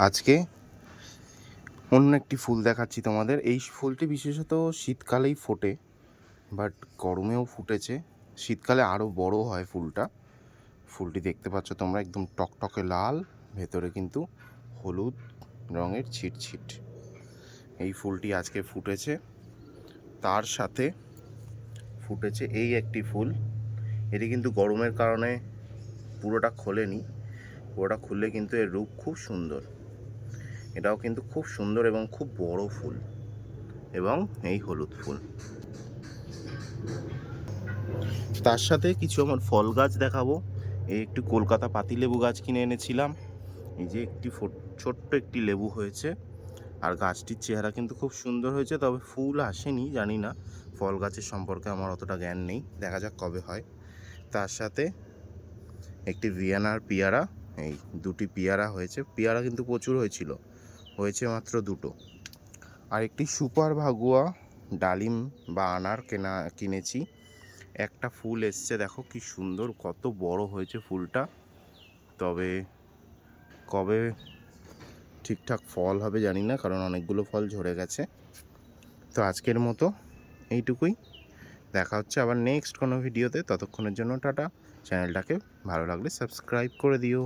আজকে অন্য একটি ফুল দেখাচ্ছি তোমাদের। এই ফুলটি বিশেষত শীতকালেই ফোটে, বাট গরমেও ফুটেছে। শীতকালে আরও বড় হয় ফুলটা। ফুলটি দেখতে পাচ্ছ তোমরা, একদম টকটকে লাল, ভেতরে কিন্তু হলুদ রঙের ছিটছিট। এই ফুলটি আজকে ফুটেছে। তার সাথে ফুটেছে এই একটি ফুল। এটি কিন্তু গরমের কারণে পুরোটা খোলেনি। পুরোটা খুললে কিন্তু এর রূপ খুব সুন্দর। এটাও কিন্তু খুব সুন্দর এবং খুব বড় ফুল, এবং এই হলুদ ফুল। তার সাথে কিছু আমার ফল গাছ দেখাবো। এই একটি কলকাতা পাতিলেবু গাছ কিনে এনেছিলাম। এই যে ছোট্ট একটি লেবু হয়েছে, আর গাছটির চেহারা কিন্তু খুব সুন্দর হয়েছে, তবে ফুল আসেনি, জানি না। ফল গাছের সম্পর্কে আমার অতটা জ্ঞান নেই, দেখা যাক কবে হয়। তার সাথে একটি ভিয়েনার পেয়ারা, এই দুটি পেয়ারা হয়েছে। পেয়ারা কিন্তু প্রচুর হয়েছিল, হয়েছে মাত্র দুটো। আর একটি সুপার ভাগুয়া ডালিম বা আনার কিনেছি। একটা ফুল এসছে, দেখো কি সুন্দর, কত বড় হয়েছে ফুলটা। তবে কবে ঠিকঠাক ফল হবে জানি না, কারণ অনেকগুলো ফল ঝরে গেছে। তো আজকের মতো এইটুকুই। দেখা হচ্ছে আবার নেক্সট কোনো ভিডিওতে। ততক্ষণের জন্য টাটা। চ্যানেলটাকে ভালো লাগলে সাবস্ক্রাইব করে দিও।